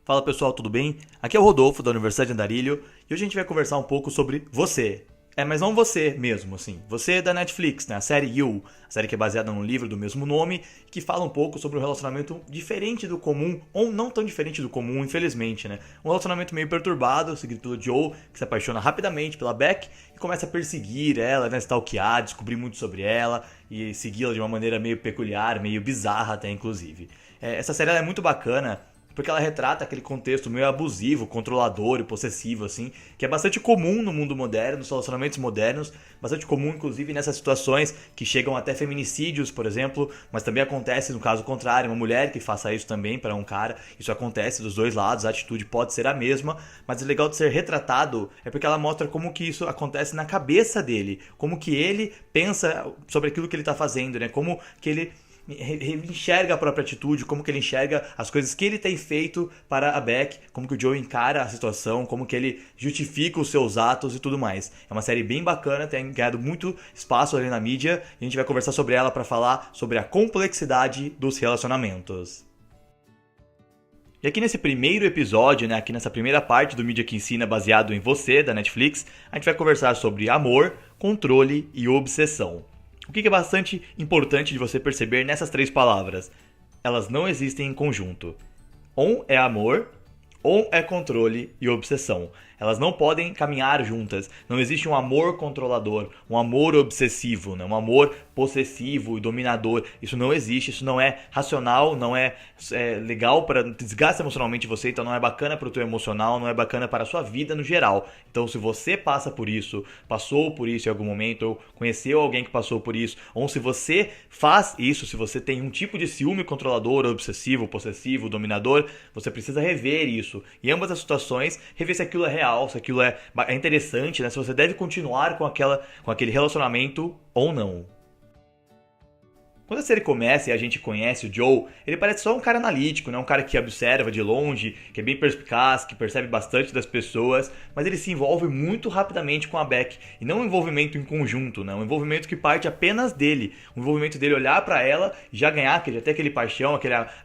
Fala pessoal, tudo bem? Aqui é o Rodolfo da Universidade de Andarilho e hoje a gente vai conversar um pouco sobre você. Mas não você mesmo, assim. Você da Netflix, né? A série You, a série que é baseada num livro do mesmo nome, que fala um pouco sobre um relacionamento diferente do comum, ou não tão diferente do comum, infelizmente, né? Um relacionamento meio perturbado, seguido pelo Joe, que se apaixona rapidamente pela Beck e começa a perseguir ela, né? Stalkear, descobrir muito sobre ela e segui-la de uma maneira meio peculiar, meio bizarra até, inclusive. Essa série ela é muito bacana, porque ela retrata aquele contexto meio abusivo, controlador e possessivo, assim, que é bastante comum no mundo moderno, nos relacionamentos modernos, bastante comum, inclusive, nessas situações que chegam até feminicídios, por exemplo, mas também acontece no caso contrário, uma mulher que faça isso também para um cara, isso acontece dos dois lados, a atitude pode ser a mesma, mas o legal de ser retratado é porque ela mostra como que isso acontece na cabeça dele, como que ele pensa sobre aquilo que ele tá fazendo, né, como que ele enxerga a própria atitude, como que ele enxerga as coisas que ele tem feito para a Beck, como que o Joe encara a situação, como que ele justifica os seus atos e tudo mais. É uma série bem bacana, tem ganhado muito espaço ali na mídia e a gente vai conversar sobre ela para falar sobre a complexidade dos relacionamentos. E aqui nesse primeiro episódio, né, aqui nessa primeira parte do Mídia que Ensina baseado em você, da Netflix, a gente vai conversar sobre amor, controle e obsessão. O que é bastante importante de você perceber nessas três palavras? Elas não existem em conjunto. Um é amor, um é controle e obsessão. Elas não podem caminhar juntas. Não existe um amor controlador, um amor obsessivo, né? Um amor possessivo e dominador. Isso não existe, isso não é racional, não é legal, para desgasta emocionalmente você, então não é bacana para o teu emocional, não é bacana para a sua vida no geral. Então se você passa por isso, passou por isso em algum momento, ou conheceu alguém que passou por isso, ou se você faz isso, se você tem um tipo de ciúme controlador, obsessivo, possessivo, dominador, você precisa rever isso. Em ambas as situações, rever se aquilo é real, se aquilo é interessante, né? Se você deve continuar com aquele relacionamento ou não. Quando a série começa e a gente conhece o Joe, ele parece só um cara analítico, né? Um cara que observa de longe, que é bem perspicaz, que percebe bastante das pessoas, mas ele se envolve muito rapidamente com a Beck. E não um envolvimento em conjunto, né? Um envolvimento que parte apenas dele. Um envolvimento dele olhar pra ela e já ganhar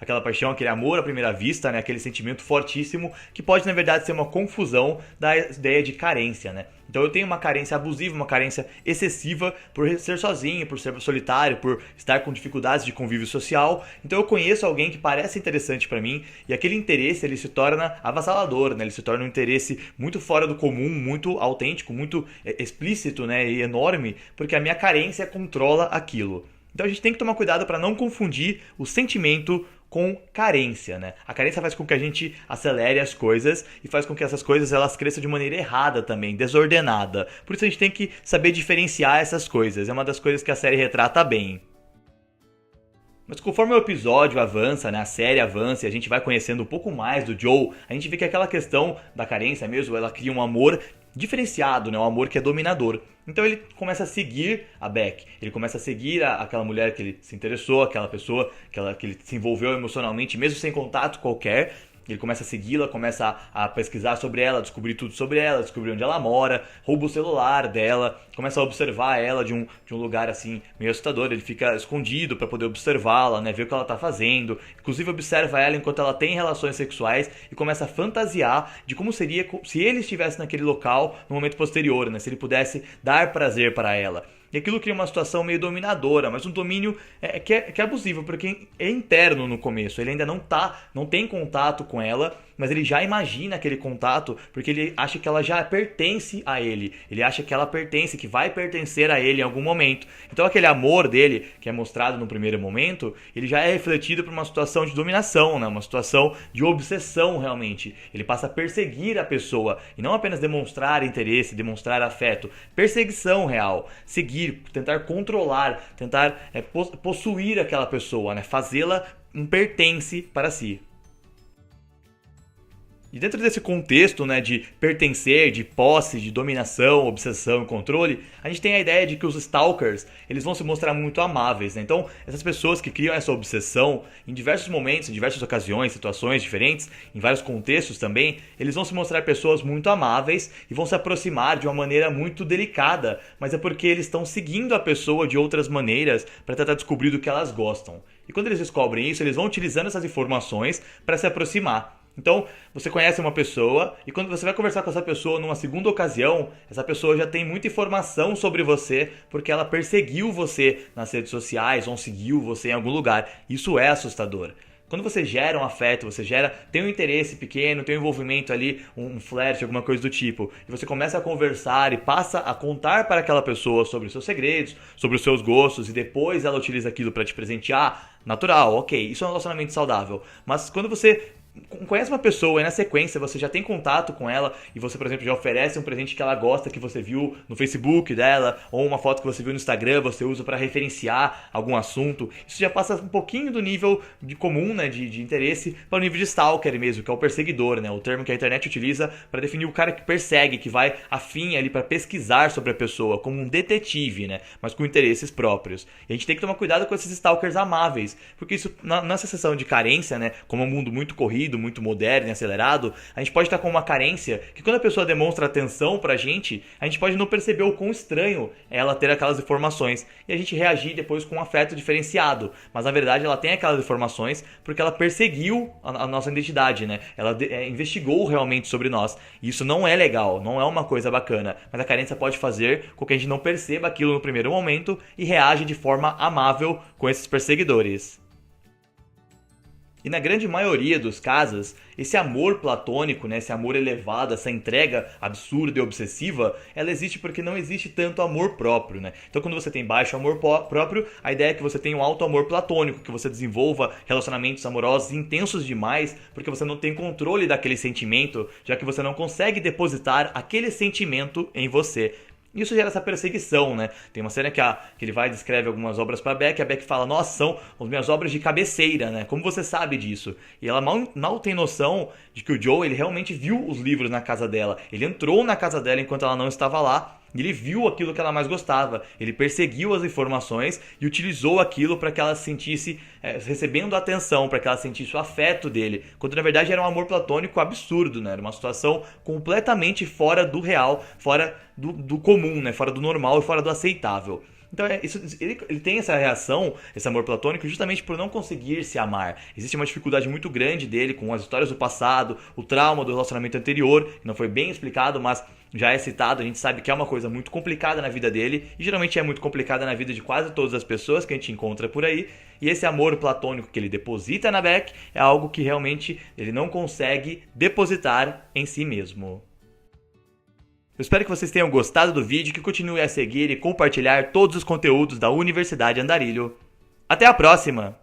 aquela paixão, aquele amor à primeira vista, né? Aquele sentimento fortíssimo que pode, na verdade, ser uma confusão da ideia de carência, né? Então eu tenho uma carência abusiva, uma carência excessiva por ser sozinho, por ser solitário, por estar com dificuldades de convívio social. Então eu conheço alguém que parece interessante pra mim e aquele interesse ele se torna avassalador, né? Ele se torna um interesse muito fora do comum, muito autêntico, muito explícito, né? E enorme, porque a minha carência controla aquilo. Então a gente tem que tomar cuidado para não confundir o sentimento com carência, né? A carência faz com que a gente acelere as coisas e faz com que essas coisas elas cresçam de maneira errada também, desordenada. Por isso a gente tem que saber diferenciar essas coisas. É uma das coisas que a série retrata bem. Mas conforme o episódio avança, né, a série avança e a gente vai conhecendo um pouco mais do Joe, a gente vê que aquela questão da carência mesmo, ela cria um amor diferenciado, né, um amor que é dominador. Então ele começa a seguir a Beck, ele começa a seguir aquela mulher que ele se interessou, aquela pessoa que ele se envolveu emocionalmente, mesmo sem contato qualquer. Ele começa a segui-la, começa a pesquisar sobre ela, descobrir tudo sobre ela, descobrir onde ela mora, rouba o celular dela, começa a observar ela de um lugar assim meio assustador. Ele fica escondido para poder observá-la, né, ver o que ela tá fazendo. Inclusive observa ela enquanto ela tem relações sexuais e começa a fantasiar de como seria se ele estivesse naquele local no momento posterior, né, se ele pudesse dar prazer para ela. E aquilo cria uma situação meio dominadora, mas um domínio que é abusivo, porque é interno no começo. Ele ainda não tem contato com ela, mas ele já imagina aquele contato, porque ele acha que ela já pertence a ele. Ele acha que ela pertence, que vai pertencer a ele em algum momento. Então aquele amor dele, que é mostrado no primeiro momento, ele já é refletido por uma situação de dominação, né? Uma situação de obsessão realmente. Ele passa a perseguir a pessoa, e não apenas demonstrar interesse, demonstrar afeto. Perseguição real, seguir, tentar controlar, tentar possuir aquela pessoa, né? Fazê-la um pertence para si. E dentro desse contexto, né, de pertencer, de posse, de dominação, obsessão e controle, a gente tem a ideia de que os stalkers eles vão se mostrar muito amáveis, né? Então, essas pessoas que criam essa obsessão, em diversos momentos, em diversas ocasiões, situações diferentes, em vários contextos também, eles vão se mostrar pessoas muito amáveis e vão se aproximar de uma maneira muito delicada, mas é porque eles estão seguindo a pessoa de outras maneiras para tentar descobrir do que elas gostam. E quando eles descobrem isso, eles vão utilizando essas informações para se aproximar. Então, você conhece uma pessoa e quando você vai conversar com essa pessoa numa segunda ocasião, essa pessoa já tem muita informação sobre você porque ela perseguiu você nas redes sociais ou seguiu você em algum lugar. Isso é assustador. Quando você gera um afeto, tem um interesse pequeno, tem um envolvimento ali, um flerte, alguma coisa do tipo, e você começa a conversar e passa a contar para aquela pessoa sobre os seus segredos, sobre os seus gostos, e depois ela utiliza aquilo para te presentear, natural, ok, isso é um relacionamento saudável. Mas quando você conhece uma pessoa e na sequência você já tem contato com ela e você, por exemplo, já oferece um presente que ela gosta, que você viu no Facebook dela, ou uma foto que você viu no Instagram, você usa para referenciar algum assunto, isso já passa um pouquinho do nível de comum, né, de interesse, para o nível de stalker mesmo, que é o perseguidor, né, o termo que a internet utiliza para definir o cara que persegue, que vai afim ali para pesquisar sobre a pessoa, como um detetive, né, mas com interesses próprios. E a gente tem que tomar cuidado com esses stalkers amáveis, porque isso, nessa sessão de carência, né, como é um mundo muito corrido, muito moderno e acelerado, a gente pode estar com uma carência que quando a pessoa demonstra atenção pra gente, a gente pode não perceber o quão estranho é ela ter aquelas informações e a gente reagir depois com um afeto diferenciado. Mas na verdade ela tem aquelas informações porque ela perseguiu a nossa identidade, né? Ela investigou realmente sobre nós. E isso não é legal, não é uma coisa bacana. Mas a carência pode fazer com que a gente não perceba aquilo no primeiro momento e reage de forma amável com esses perseguidores. E na grande maioria dos casos, esse amor platônico, né, esse amor elevado, essa entrega absurda e obsessiva, ela existe porque não existe tanto amor próprio, né? Então quando você tem baixo amor próprio, a ideia é que você tenha um alto amor platônico, que você desenvolva relacionamentos amorosos intensos demais, porque você não tem controle daquele sentimento, já que você não consegue depositar aquele sentimento em você. Isso gera essa perseguição, né? Tem uma cena que ele vai e descreve algumas obras pra Beck, e a Beck fala, nossa, são as minhas obras de cabeceira, né? Como você sabe disso? E ela mal tem noção de que o Joe, ele realmente viu os livros na casa dela. Ele entrou na casa dela enquanto ela não estava lá, e ele viu aquilo que ela mais gostava. Ele perseguiu as informações e utilizou aquilo para que ela se sentisse recebendo atenção, para que ela sentisse o afeto dele. Quando na verdade era um amor platônico absurdo, né? Era uma situação completamente fora do real, fora do comum, né? Fora do normal e fora do aceitável. Então ele tem essa reação, esse amor platônico, justamente por não conseguir se amar. Existe uma dificuldade muito grande dele com as histórias do passado, o trauma do relacionamento anterior, que não foi bem explicado, mas já é citado, a gente sabe que é uma coisa muito complicada na vida dele, e geralmente é muito complicada na vida de quase todas as pessoas que a gente encontra por aí, e esse amor platônico que ele deposita na Beck é algo que realmente ele não consegue depositar em si mesmo. Eu espero que vocês tenham gostado do vídeo, que continue a seguir e compartilhar todos os conteúdos da Universidade Andarilho. Até a próxima!